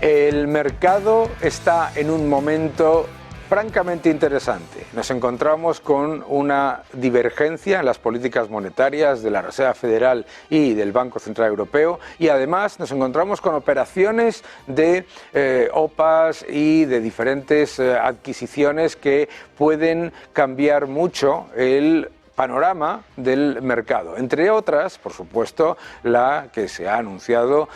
El mercado está en un momento francamente interesante. Nos encontramos con una divergencia en las políticas monetarias de la Reserva Federal y del Banco Central Europeo, y además nos encontramos con operaciones de OPAs y de diferentes adquisiciones que pueden cambiar mucho el panorama del mercado, entre otras, por supuesto, la que se ha anunciado,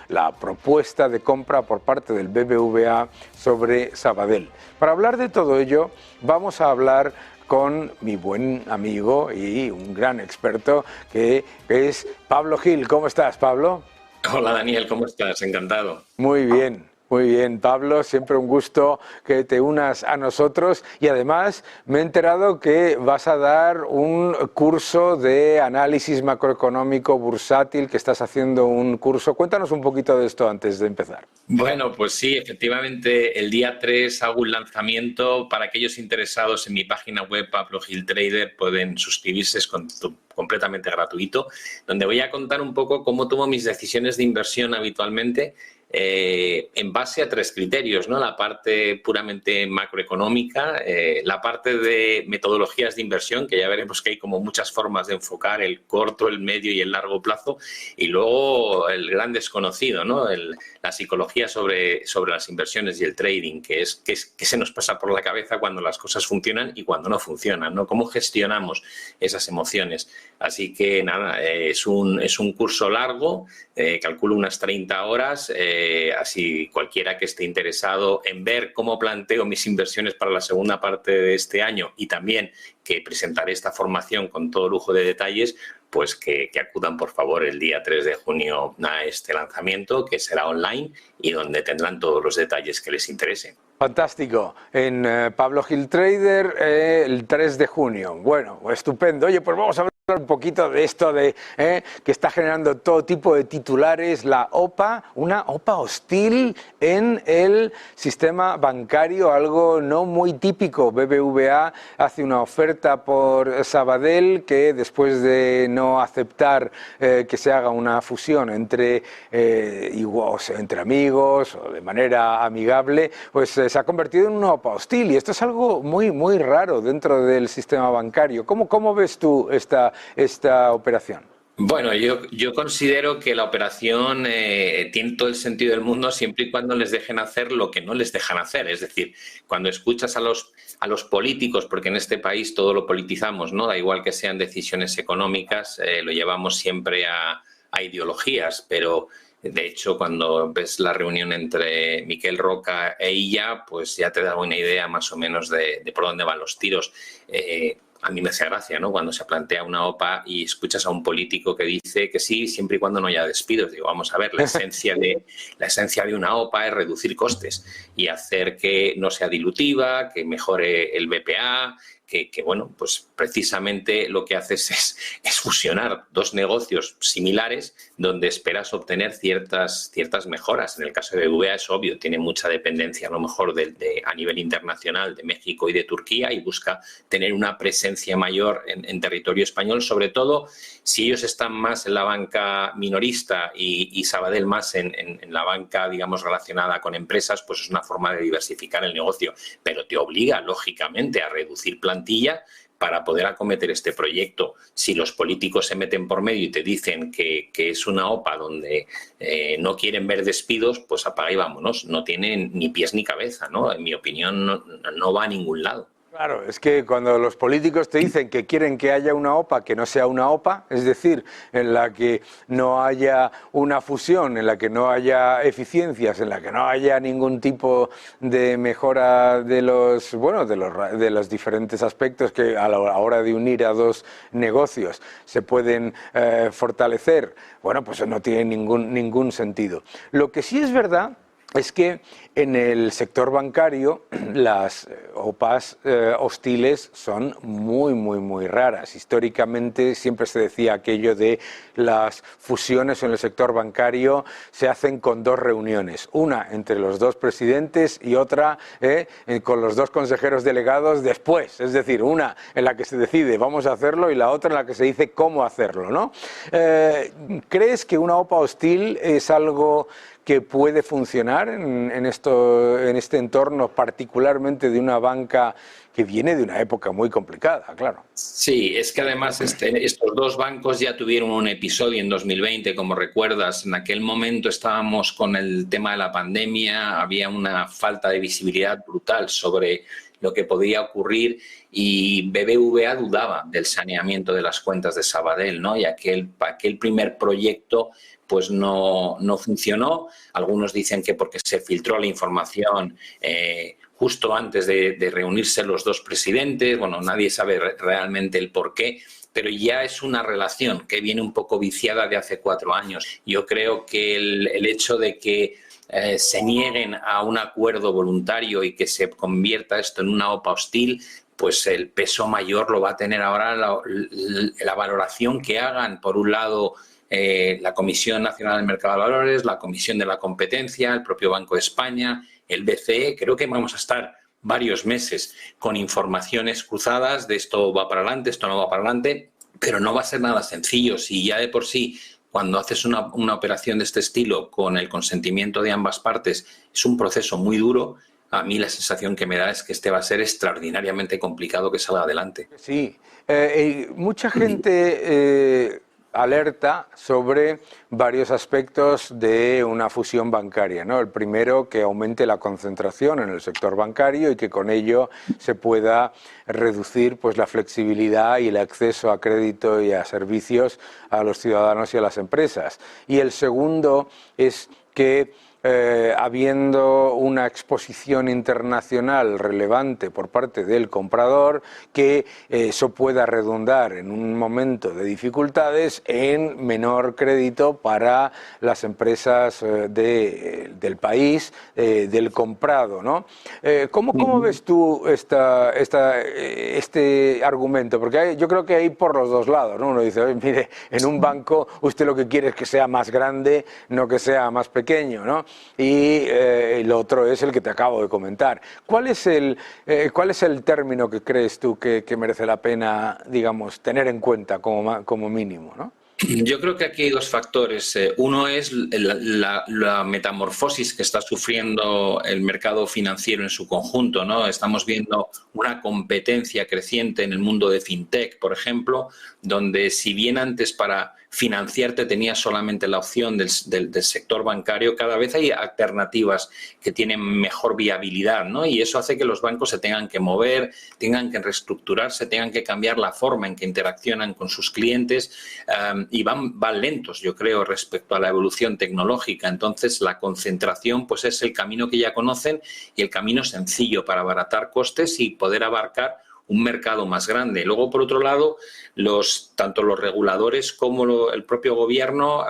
la propuesta de compra por parte del BBVA sobre Sabadell. Para hablar de todo ello, vamos a hablar con mi buen amigo y un gran experto, que es Pablo Gil. ¿Cómo estás, Pablo? Hola, Daniel, ¿cómo estás? Encantado. Muy bien. Muy bien, Pablo, siempre un gusto que te unas a nosotros, y además me he enterado que vas a dar un curso de análisis macroeconómico bursátil, que estás haciendo un curso. Cuéntanos un poquito de esto antes de empezar. Bueno, pues sí, efectivamente, el día 3 hago un lanzamiento. Para aquellos interesados en mi página web, Pablo Gil Trader, pueden suscribirse, es completamente gratuito, donde voy a contar un poco cómo tomo mis decisiones de inversión habitualmente, en base a tres criterios, ¿no? La parte puramente macroeconómica, la parte de metodologías de inversión, que ya veremos que hay como muchas formas de enfocar el corto, el medio y el largo plazo, y luego el gran desconocido, ¿no? La psicología sobre las inversiones y el trading, que se nos pasa por la cabeza cuando las cosas funcionan y cuando no funcionan, ¿no? Cómo gestionamos esas emociones. Así que nada, es un curso largo, calculo unas 30 horas, así cualquiera que esté interesado en ver cómo planteo mis inversiones para la segunda parte de este año, y también que presentaré esta formación con todo lujo de detalles, pues que acudan por favor el día 3 de junio a este lanzamiento, que será online y donde tendrán todos los detalles que les interesen. Fantástico. En Pablo Gil Trader, el 3 de junio. Bueno, estupendo. Oye, pues vamos a hablar un poquito de esto de que está generando todo tipo de titulares, la OPA, una OPA hostil en el sistema bancario, algo no muy típico. BBVA hace una oferta por Sabadell, que después de no aceptar que se haga una fusión entre amigos o de manera amigable, pues se ha convertido en una OPA hostil, y esto es algo muy, muy raro dentro del sistema bancario. ¿Cómo ves tú esta operación? Bueno, yo considero que la operación tiene todo el sentido del mundo siempre y cuando les dejen hacer lo que no les dejan hacer. Es decir, cuando escuchas a los políticos, porque en este país todo lo politizamos, ¿no? Da igual que sean decisiones económicas, lo llevamos siempre a ideologías, pero de hecho cuando ves la reunión entre Miquel Roca e ella, pues ya te da una idea más o menos de por dónde van los tiros. A mí me hace gracia, ¿no? Cuando se plantea una OPA y escuchas a un político que dice que sí, siempre y cuando no haya despidos. Digo, vamos a ver, la esencia de una OPA es reducir costes y hacer que no sea dilutiva, que mejore el BPA, que bueno, pues precisamente lo que haces es fusionar dos negocios similares donde esperas obtener ciertas mejoras. En el caso de BBVA es obvio, tiene mucha dependencia a lo mejor a nivel internacional de México y de Turquía, y busca tener una presencia mayor en territorio español, sobre todo si ellos están más en la banca minorista y Sabadell más en la banca, digamos, relacionada con empresas, pues es una forma de diversificar el negocio, pero te obliga, lógicamente, a reducir plantilla para poder acometer este proyecto. Si los políticos se meten por medio y te dicen que es una OPA donde no quieren ver despidos, pues apaga y vámonos. No tienen ni pies ni cabeza, ¿no? En mi opinión, no va a ningún lado. Claro, es que cuando los políticos te dicen que quieren que haya una OPA que no sea una OPA, es decir, en la que no haya una fusión, en la que no haya eficiencias, en la que no haya ningún tipo de mejora de los diferentes aspectos que a la hora de unir a dos negocios se pueden fortalecer, bueno, pues no tiene ningún sentido. Lo que sí es verdad es que en el sector bancario las OPAs hostiles son muy raras. Históricamente siempre se decía aquello de las fusiones en el sector bancario se hacen con 2 reuniones, una entre los 2 presidentes y otra con los 2 consejeros delegados después, es decir, una en la que se decide vamos a hacerlo y la otra en la que se dice cómo hacerlo, ¿no? ¿Crees que una OPA hostil es algo que puede funcionar en este entorno, particularmente de una banca que viene de una época muy complicada, claro? Sí, es que además estos 2 bancos ya tuvieron un episodio en 2020, como recuerdas. En aquel momento estábamos con el tema de la pandemia, había una falta de visibilidad brutal sobre lo que podía ocurrir y BBVA dudaba del saneamiento de las cuentas de Sabadell, ¿no? Y aquel primer proyecto pues no funcionó. Algunos dicen que porque se filtró la información justo antes de reunirse los 2 presidentes. Bueno, nadie sabe realmente el porqué, pero ya es una relación que viene un poco viciada de hace 4 años. Yo creo que el hecho de que se nieguen a un acuerdo voluntario y que se convierta esto en una OPA hostil, pues el peso mayor lo va a tener ahora la valoración que hagan, por un lado, la Comisión Nacional del Mercado de Valores, la Comisión de la Competencia, el propio Banco de España, el BCE. Creo que vamos a estar varios meses con informaciones cruzadas de esto va para adelante, esto no va para adelante, pero no va a ser nada sencillo. Si ya de por sí, cuando haces una operación de este estilo con el consentimiento de ambas partes, es un proceso muy duro, a mí la sensación que me da es que este va a ser extraordinariamente complicado que salga adelante. Sí, mucha gente alerta sobre varios aspectos de una fusión bancaria, ¿no? El primero, que aumente la concentración en el sector bancario y que con ello se pueda reducir pues la flexibilidad y el acceso a crédito y a servicios a los ciudadanos y a las empresas. Y el segundo es que habiendo una exposición internacional relevante por parte del comprador, que eso pueda redundar en un momento de dificultades en menor crédito para las empresas del país, del comprado, ¿no? ¿Cómo ves tú este argumento? Porque yo creo que hay por los 2 lados, ¿no? Uno dice, mire, en un banco usted lo que quiere es que sea más grande, no que sea más pequeño, ¿no? Y el otro es el que te acabo de comentar. ¿Cuál es el término que crees tú que merece la pena, digamos, tener en cuenta como mínimo, ¿no? Yo creo que aquí hay 2 factores. Uno es la metamorfosis que está sufriendo el mercado financiero en su conjunto, ¿no? Estamos viendo una competencia creciente en el mundo de fintech, por ejemplo, donde si bien antes para financiarte tenías solamente la opción del sector bancario, cada vez hay alternativas que tienen mejor viabilidad, ¿no? Y eso hace que los bancos se tengan que mover, tengan que reestructurarse, tengan que cambiar la forma en que interaccionan con sus clientes y van lentos, yo creo, respecto a la evolución tecnológica. Entonces, la concentración pues es el camino que ya conocen y el camino sencillo para abaratar costes y poder abarcar un mercado más grande. Luego, por otro lado, tanto los reguladores como el propio gobierno,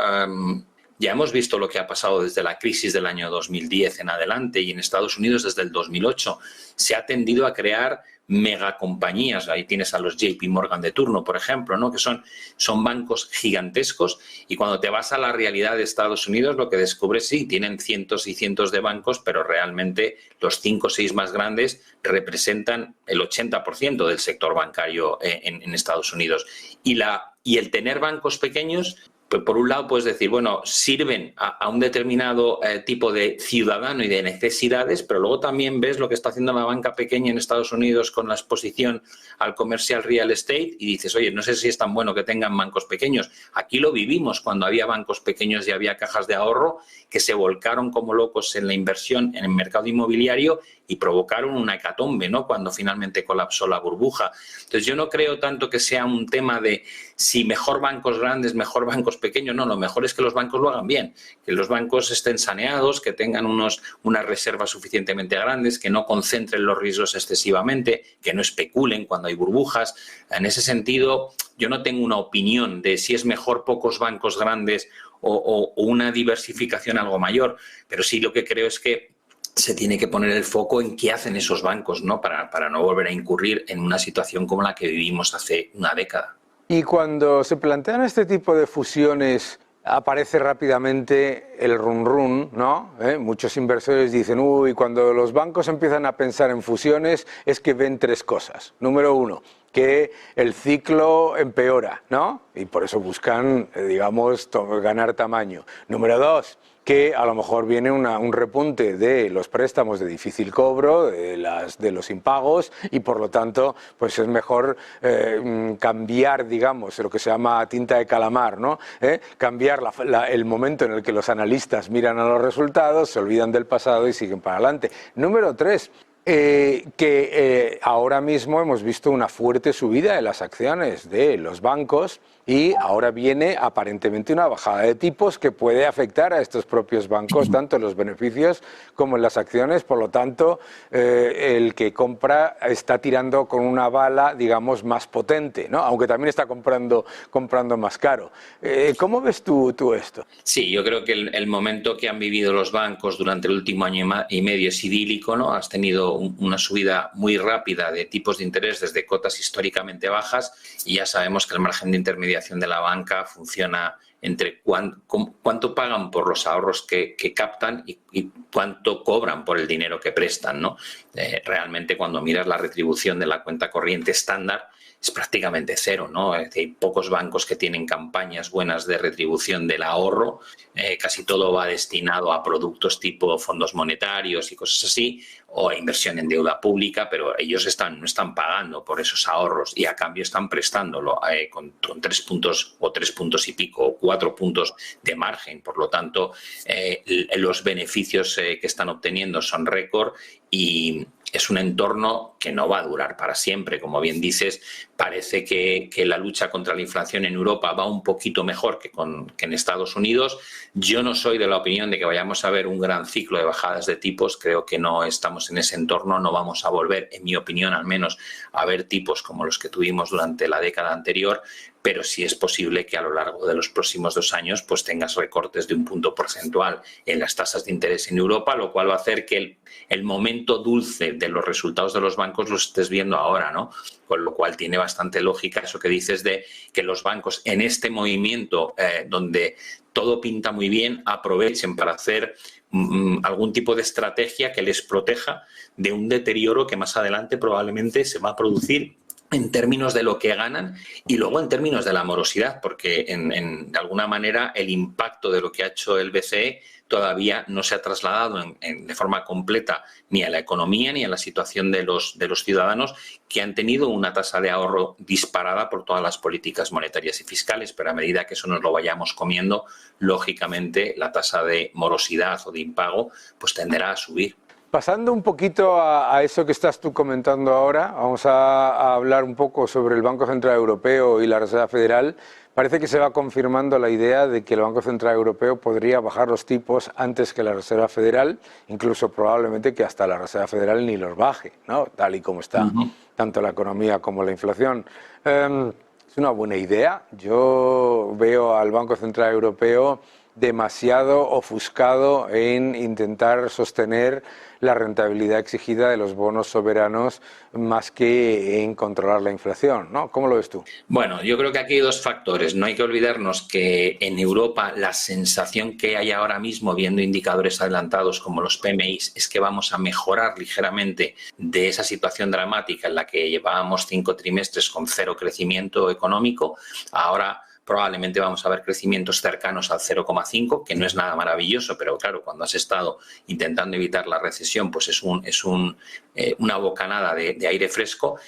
ya hemos visto lo que ha pasado desde la crisis del año 2010 en adelante y en Estados Unidos desde el 2008. Se ha tendido a crear megacompañías. Ahí tienes a los JP Morgan de turno, por ejemplo, ¿no? Que son bancos gigantescos, y cuando te vas a la realidad de Estados Unidos lo que descubres, sí, tienen cientos y cientos de bancos, pero realmente los 5 o 6 más grandes representan el 80% del sector bancario en Estados Unidos. Y el tener bancos pequeños, pues por un lado puedes decir, bueno, sirven a un determinado tipo de ciudadano y de necesidades, pero luego también ves lo que está haciendo la banca pequeña en Estados Unidos con la exposición al comercial real estate y dices, oye, no sé si es tan bueno que tengan bancos pequeños. Aquí lo vivimos cuando había bancos pequeños y había cajas de ahorro que se volcaron como locos en la inversión en el mercado inmobiliario y provocaron una hecatombe, ¿no? Cuando finalmente colapsó la burbuja. Entonces, yo no creo tanto que sea un tema de si mejor bancos grandes, mejor bancos pequeños. No, lo mejor es que los bancos lo hagan bien, que los bancos estén saneados, que tengan unas reservas suficientemente grandes, que no concentren los riesgos excesivamente, que no especulen cuando hay burbujas. En ese sentido, yo no tengo una opinión de si es mejor pocos bancos grandes o una diversificación algo mayor. Pero sí lo que creo es que se tiene que poner el foco en qué hacen esos bancos, ¿no? Para no volver a incurrir en una situación como la que vivimos hace una década. Y cuando se plantean este tipo de fusiones, aparece rápidamente el run run, ¿no? Muchos inversores dicen, uy, cuando los bancos empiezan a pensar en fusiones es que ven tres cosas. Número uno, que el ciclo empeora, ¿no? Y por eso buscan, digamos, ganar tamaño. Número dos, que a lo mejor viene un repunte de los préstamos de difícil cobro, de los impagos, y por lo tanto pues es mejor cambiar, digamos, lo que se llama tinta de calamar, ¿no? Cambiar el momento en el que los analistas miran a los resultados, se olvidan del pasado y siguen para adelante. Número tres, ahora mismo hemos visto una fuerte subida de las acciones de los bancos y ahora viene aparentemente una bajada de tipos que puede afectar a estos propios bancos, tanto en los beneficios como en las acciones. Por lo tanto, el que compra está tirando con una bala, digamos, más potente, ¿no? Aunque también está comprando más caro. ¿Cómo ves tú esto? Sí, yo creo que el momento que han vivido los bancos durante el último año y medio es idílico, ¿no? Has tenido una subida muy rápida de tipos de interés desde cotas históricamente bajas y ya sabemos que el margen de intermediación de la banca funciona entre cuánto pagan por los ahorros que captan y cuánto cobran por el dinero que prestan, ¿no? Realmente cuando miras la retribución de la cuenta corriente estándar es prácticamente cero, ¿no? Es decir, hay pocos bancos que tienen campañas buenas de retribución del ahorro, casi todo va destinado a productos tipo fondos monetarios y cosas así, o a inversión en deuda pública, pero ellos no están pagando por esos ahorros y a cambio están prestándolo con 3 puntos o 3 puntos y pico o 4 puntos de margen. Por lo tanto, los beneficios que están obteniendo son récord y es un entorno que no va a durar para siempre. Como bien dices, parece que la lucha contra la inflación en Europa va un poquito mejor que en Estados Unidos. Yo no soy de la opinión de que vayamos a ver un gran ciclo de bajadas de tipos. Creo que no estamos en ese entorno. No vamos a volver, en mi opinión al menos, a ver tipos como los que tuvimos durante la década anterior. Pero sí es posible que a lo largo de los próximos 2 años pues tengas recortes de un punto porcentual en las tasas de interés en Europa, lo cual va a hacer que el momento dulce de los resultados de los bancos los estés viendo ahora, ¿no? Con lo cual tiene bastante lógica eso que dices de que los bancos en este movimiento donde todo pinta muy bien aprovechen para hacer algún tipo de estrategia que les proteja de un deterioro que más adelante probablemente se va a producir en términos de lo que ganan y luego en términos de la morosidad, porque de alguna manera el impacto de lo que ha hecho el BCE todavía no se ha trasladado de forma completa ni a la economía ni a la situación de los ciudadanos que han tenido una tasa de ahorro disparada por todas las políticas monetarias y fiscales, pero a medida que eso nos lo vayamos comiendo, lógicamente la tasa de morosidad o de impago pues tenderá a subir. Pasando un poquito a eso que estás tú comentando ahora, vamos a hablar un poco sobre el Banco Central Europeo y la Reserva Federal. Parece que se va confirmando la idea de que el Banco Central Europeo podría bajar los tipos antes que la Reserva Federal, incluso probablemente que hasta la Reserva Federal ni los baje, ¿no? Tal y como está tanto la economía como la inflación. Es una buena idea. Yo veo al Banco Central Europeo demasiado ofuscado en intentar sostener la rentabilidad exigida de los bonos soberanos más que en controlar la inflación, ¿no? ¿Cómo lo ves tú? Bueno, yo creo que aquí hay 2 factores. No hay que olvidarnos que en Europa la sensación que hay ahora mismo, viendo indicadores adelantados como los PMIs, es que vamos a mejorar ligeramente de esa situación dramática en la que llevábamos 5 trimestres con 0 crecimiento económico. Ahora probablemente vamos a ver crecimientos cercanos al 0,5, que no es nada maravilloso, pero claro, cuando has estado intentando evitar la recesión, pues es una bocanada de aire fresco.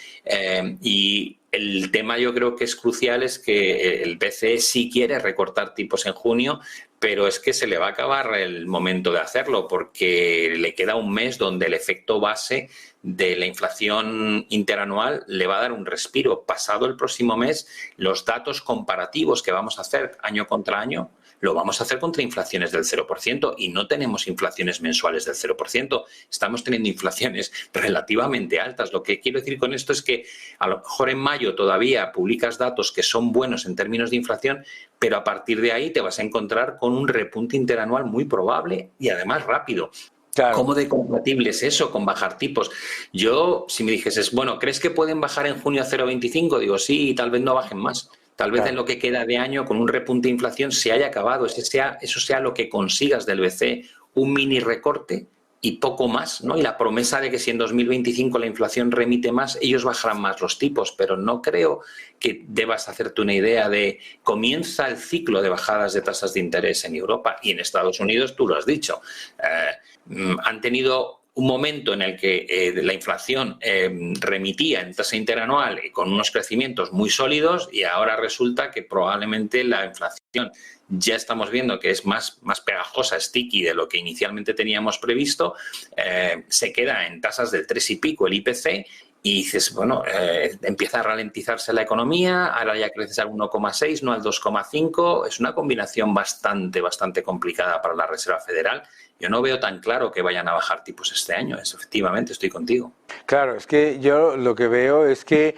Y el tema yo creo que es crucial es que el BCE sí quiere recortar tipos en junio, pero es que se le va a acabar el momento de hacerlo porque le queda un mes donde el efecto base de la inflación interanual le va a dar un respiro. Pasado el próximo mes, los datos comparativos que vamos a hacer año contra año lo vamos a hacer contra inflaciones del 0% y no tenemos inflaciones mensuales del 0%. Estamos teniendo inflaciones relativamente altas. Lo que quiero decir con esto es que a lo mejor en mayo todavía publicas datos que son buenos en términos de inflación, pero a partir de ahí te vas a encontrar con un repunte interanual muy probable y además rápido. Claro. ¿Cómo de compatible es eso con bajar tipos? Yo, si me dijeses, bueno, ¿crees que pueden bajar en junio a 0,25? Digo, sí, y tal vez no bajen más. Tal vez en lo que queda de año, con un repunte de inflación, se haya acabado. Eso sea lo que consigas del BCE, un mini recorte y poco más, ¿no? Y la promesa de que si en 2025 la inflación remite más, ellos bajarán más los tipos, pero no creo que debas hacerte una idea de comienza el ciclo de bajadas de tasas de interés en Europa y en Estados Unidos, tú lo has dicho. Han tenido un momento en el que la inflación remitía en tasa interanual con unos crecimientos muy sólidos y ahora resulta que probablemente la inflación ya estamos viendo que es más pegajosa, sticky de lo que inicialmente teníamos previsto, se queda en tasas del 3 y pico el IPC y dices, bueno, empieza a ralentizarse la economía, ahora ya creces al 1,6, no al 2,5, es una combinación bastante complicada para la Reserva Federal. Yo no veo tan claro que vayan a bajar tipos este año, efectivamente, estoy contigo. Claro, es que yo lo que veo es que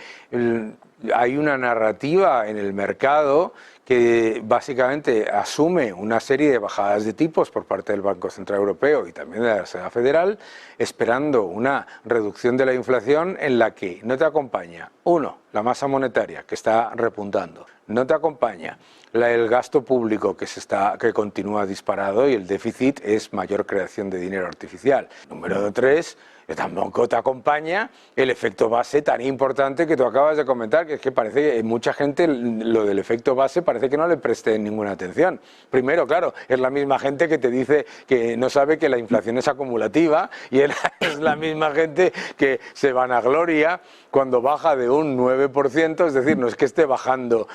hay una narrativa en el mercado que básicamente asume una serie de bajadas de tipos por parte del Banco Central Europeo y también de la Reserva Federal, esperando una reducción de la inflación en la que no te acompaña, uno, la masa monetaria, que está repuntando, no te acompaña el gasto público que continúa disparado y el déficit es mayor creación de dinero artificial. Número 3, tampoco te acompaña el efecto base tan importante que tú acabas de comentar, que es que parece que mucha gente lo del efecto base parece que no le preste ninguna atención. Primero, claro, es la misma gente que te dice que no sabe que la inflación es acumulativa y es la misma gente que se vanagloria cuando baja de un 9%, es decir, no es que esté bajando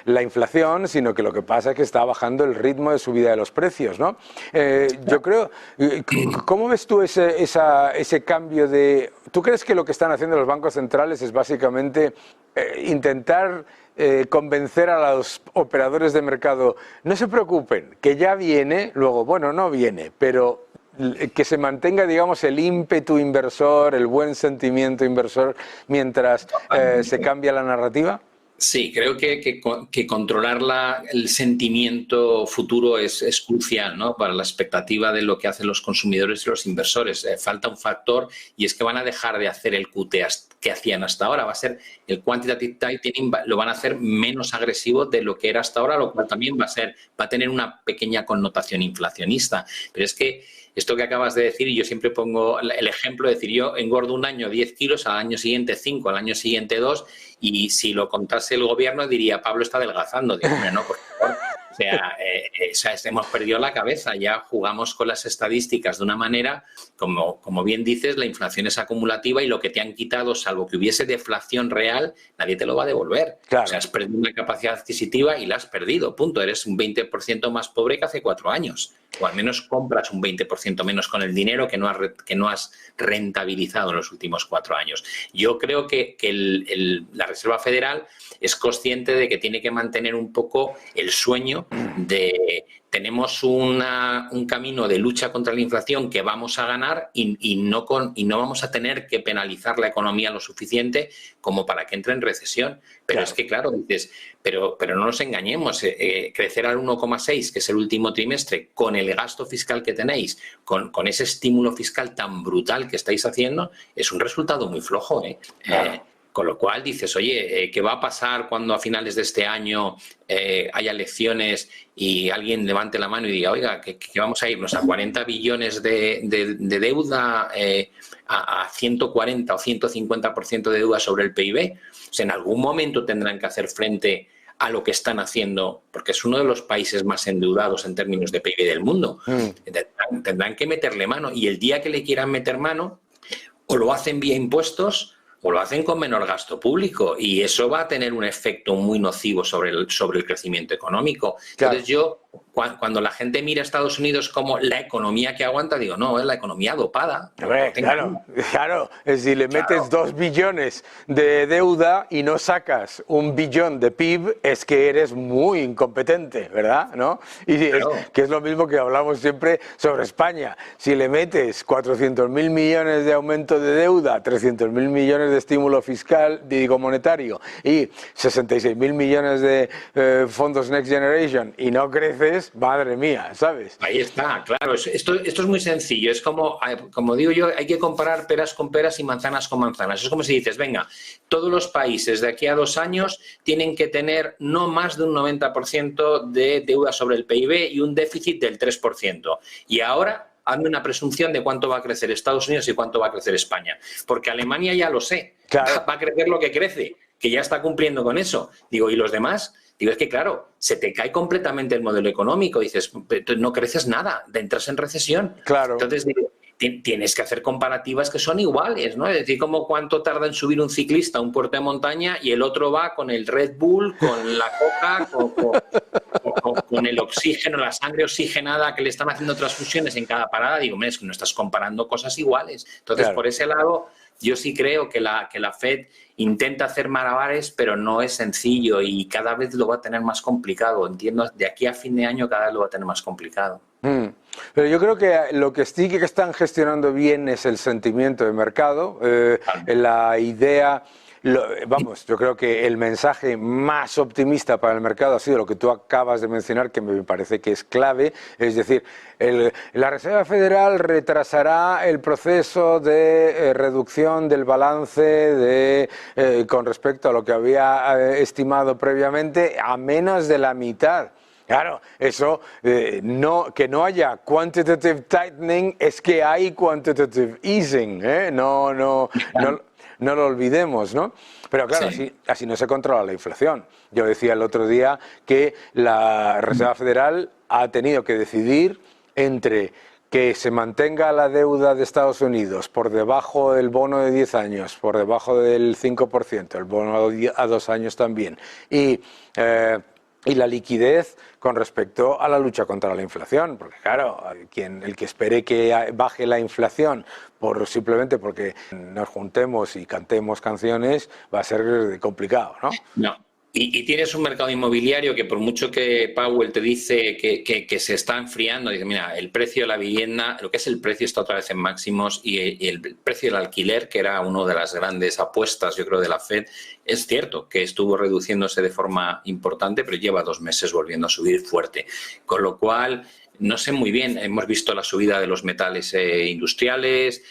la inflación, sino que lo que pasa es que está bajando el ritmo de subida de los precios, ¿no? Yo creo, ¿cómo ves tú ese cambio de... ¿Tú crees que lo que están haciendo los bancos centrales es básicamente intentar convencer a los operadores de mercado, no se preocupen, que ya viene, luego, bueno, no viene, pero que se mantenga, digamos, el ímpetu inversor, el buen sentimiento inversor, mientras se cambia la narrativa? Sí, creo que controlar el sentimiento futuro es crucial, ¿no? Para la expectativa de lo que hacen los consumidores y los inversores. Falta un factor y es que van a dejar de hacer el QT que hacían hasta ahora. Va a ser el quantitative tightening, lo van a hacer menos agresivo de lo que era hasta ahora, lo cual también va a tener una pequeña connotación inflacionista. Pero es que esto que acabas de decir, y yo siempre pongo el ejemplo de decir, yo engordo un año 10 kilos, al año siguiente 5, al año siguiente 2, y si lo contase el gobierno diría, Pablo está adelgazando. Digo, hombre, no, por favor. O sea, hemos perdido la cabeza, ya jugamos con las estadísticas de una manera, como bien dices, la inflación es acumulativa y lo que te han quitado, salvo que hubiese deflación real, nadie te lo va a devolver. Claro. O sea, has perdido una capacidad adquisitiva y la has perdido, punto. Eres un 20% más pobre que hace 4 años. O al menos compras un 20% menos con el dinero que no has rentabilizado en los últimos 4 años. Yo creo que la Reserva Federal es consciente de que tiene que mantener un poco el sueño de tenemos un camino de lucha contra la inflación que vamos a ganar y no vamos a tener que penalizar la economía lo suficiente como para que entre en recesión. Pero claro. Es que, claro, dices, pero no nos engañemos, crecer al 1,6, que es el último trimestre, con el gasto fiscal que tenéis, con ese estímulo fiscal tan brutal que estáis haciendo, es un resultado muy flojo, ¿eh? Claro. Con lo cual dices, oye, ¿qué va a pasar cuando a finales de este año haya elecciones y alguien levante la mano y diga, oiga, que vamos a irnos a 40 billones de deuda, a 140 o 150% de deuda sobre el PIB? O sea, en algún momento tendrán que hacer frente a lo que están haciendo, porque es uno de los países más endeudados en términos de PIB del mundo. Tendrán que meterle mano y el día que le quieran meter mano, o lo hacen vía impuestos o lo hacen con menor gasto público y eso va a tener un efecto muy nocivo sobre el crecimiento económico. Entonces yo cuando la gente mira a Estados Unidos como la economía que aguanta, digo, no, es la economía dopada. Hombre, claro, si le metes 2 billones de deuda y no sacas 1 billón de PIB, es que eres muy incompetente, ¿verdad? ¿No? Y que es lo mismo que hablamos siempre sobre España. Si le metes 400.000 millones de aumento de deuda, 300.000 millones de estímulo fiscal, digo monetario, y 66.000 millones de fondos Next Generation y no creces, madre mía, ¿sabes? Ahí está, claro. Esto es muy sencillo. Es como digo yo, hay que comparar peras con peras y manzanas con manzanas. Es como si dices, venga, todos los países de aquí a 2 años tienen que tener no más de un 90% de deuda sobre el PIB y un déficit del 3%. Y ahora hazme una presunción de cuánto va a crecer Estados Unidos y cuánto va a crecer España. Porque Alemania ya lo sé, claro, va a crecer lo que crece, que ya está cumpliendo con eso. Digo, ¿y los demás? Digo, es que claro, se te cae completamente el modelo económico. Dices, no creces nada, entras en recesión. Claro. Entonces, digo, tienes que hacer comparativas que son iguales, ¿no? Es decir, como cuánto tarda en subir un ciclista a un puerto de montaña y el otro va con el Red Bull, con la coca, con el oxígeno, la sangre oxigenada que le están haciendo transfusiones en cada parada. Digo, es que no estás comparando cosas iguales. Entonces, claro, por ese lado, yo sí creo que la Fed intenta hacer malabares, pero no es sencillo y cada vez lo va a tener más complicado. Entiendo, de aquí a fin de año cada vez lo va a tener más complicado. Pero yo creo que lo que sí que están gestionando bien es el sentimiento de mercado, la idea. Vamos, yo creo que el mensaje más optimista para el mercado ha sido lo que tú acabas de mencionar, que me parece que es clave, es decir, la Reserva Federal retrasará el proceso de reducción del balance con respecto a lo que había estimado previamente a menos de la mitad. Claro, eso, que no haya quantitative tightening, es que hay quantitative easing, ¿eh? No lo olvidemos, ¿no? Pero claro, sí, así no se controla la inflación. Yo decía el otro día que la Reserva Federal ha tenido que decidir entre que se mantenga la deuda de Estados Unidos por debajo del bono de 10 años, por debajo del 5%, el bono a 2 años también, y la liquidez con respecto a la lucha contra la inflación, porque claro, el que espere que baje la inflación simplemente porque nos juntemos y cantemos canciones va a ser complicado, ¿no? No. Y tienes un mercado inmobiliario que por mucho que Powell te dice que se está enfriando, dice, mira, el precio de la vivienda, lo que es el precio está otra vez en máximos y el precio del alquiler, que era una de las grandes apuestas, yo creo, de la Fed, es cierto que estuvo reduciéndose de forma importante, pero lleva 2 meses volviendo a subir fuerte. Con lo cual, no sé muy bien, hemos visto la subida de los metales industriales,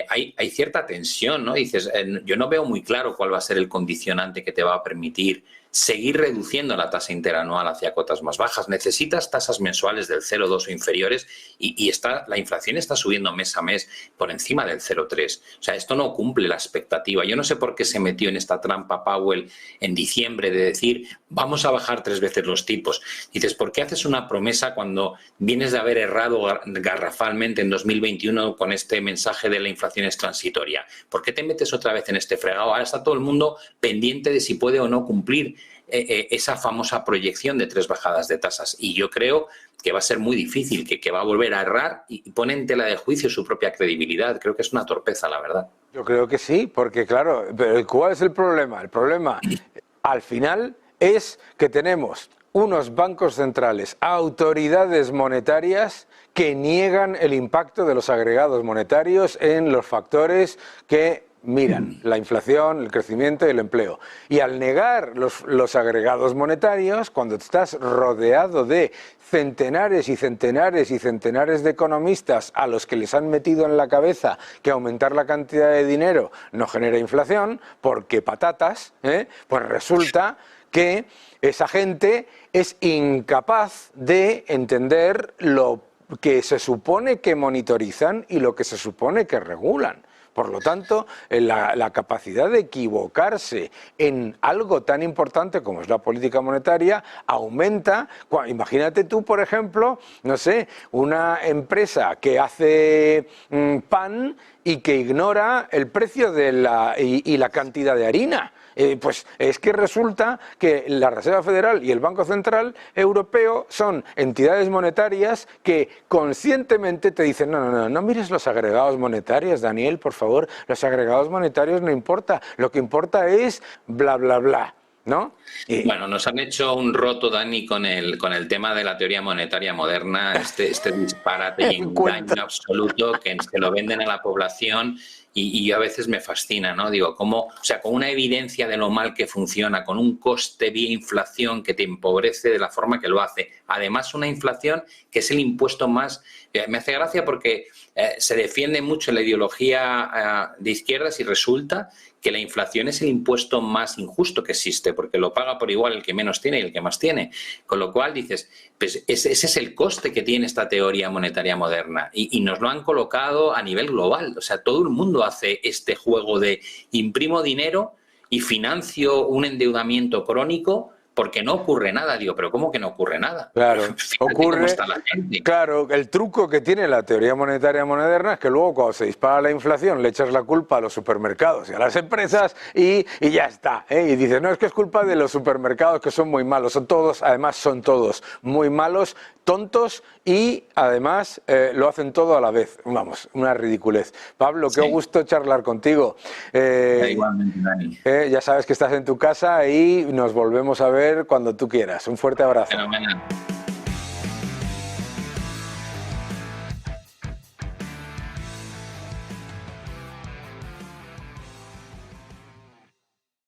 hay cierta tensión, ¿no? Dices, yo no veo muy claro cuál va a ser el condicionante que te va a permitir seguir reduciendo la tasa interanual hacia cotas más bajas. Necesitas tasas mensuales del 0,2 o inferiores y la inflación está subiendo mes a mes por encima del 0,3. O sea, esto no cumple la expectativa. Yo no sé por qué se metió en esta trampa Powell en diciembre de decir vamos a bajar 3 veces los tipos. Dices, ¿por qué haces una promesa cuando vienes de haber errado garrafalmente en 2021 con este mensaje de la inflación es transitoria? ¿Por qué te metes otra vez en este fregado? Ahora está todo el mundo pendiente de si puede o no cumplir esa famosa proyección de 3 bajadas de tasas. Y yo creo que va a ser muy difícil, que va a volver a errar y pone en tela de juicio su propia credibilidad. Creo que es una torpeza, la verdad. Yo creo que sí, porque claro, pero ¿cuál es el problema? El problema, al final, es que tenemos unos bancos centrales, autoridades monetarias que niegan el impacto de los agregados monetarios en los factores que miran la inflación, el crecimiento y el empleo. Y al negar los agregados monetarios, cuando estás rodeado de centenares y centenares y centenares de economistas a los que les han metido en la cabeza que aumentar la cantidad de dinero no genera inflación, porque patatas, pues resulta que esa gente es incapaz de entender lo que se supone que monitorizan y lo que se supone que regulan. Por lo tanto, la capacidad de equivocarse en algo tan importante como es la política monetaria aumenta. Imagínate tú, por ejemplo, no sé, una empresa que hace pan y que ignora el precio de y la cantidad de harina. Pues es que resulta que la Reserva Federal y el Banco Central Europeo son entidades monetarias que conscientemente te dicen no mires los agregados monetarios, Daniel, por favor, los agregados monetarios no importa, lo que importa es bla, bla, bla. ¿No? Bueno, nos han hecho un roto, Dani, con el tema de la teoría monetaria moderna, este disparate y engaño absoluto que se lo venden a la población y a veces me fascina, ¿no? Digo, ¿cómo? O sea, con una evidencia de lo mal que funciona, con un coste vía inflación que te empobrece de la forma que lo hace. Además, una inflación que es el impuesto más... me hace gracia porque se defiende mucho la ideología de izquierdas y resulta que la inflación es el impuesto más injusto que existe, porque lo paga por igual el que menos tiene y el que más tiene. Con lo cual dices, pues ese es el coste que tiene esta teoría monetaria moderna. Y nos lo han colocado a nivel global. O sea, todo el mundo hace este juego de imprimo dinero y financio un endeudamiento crónico porque no ocurre nada. Digo, pero ¿cómo que no ocurre nada? Claro, ocurre. ¿Cómo está la gente? Claro, el truco que tiene la teoría monetaria moderna es que luego cuando se dispara la inflación le echas la culpa a los supermercados y a las empresas y ya está. Y dices, no, es que es culpa de los supermercados que son muy malos. Además son todos muy malos, tontos y además lo hacen todo a la vez. Vamos, una ridiculez. Pablo, qué gusto charlar contigo. Igualmente, Dani. Ya sabes que estás en tu casa y nos volvemos a ver cuando tú quieras. Un fuerte abrazo. Fenomenal.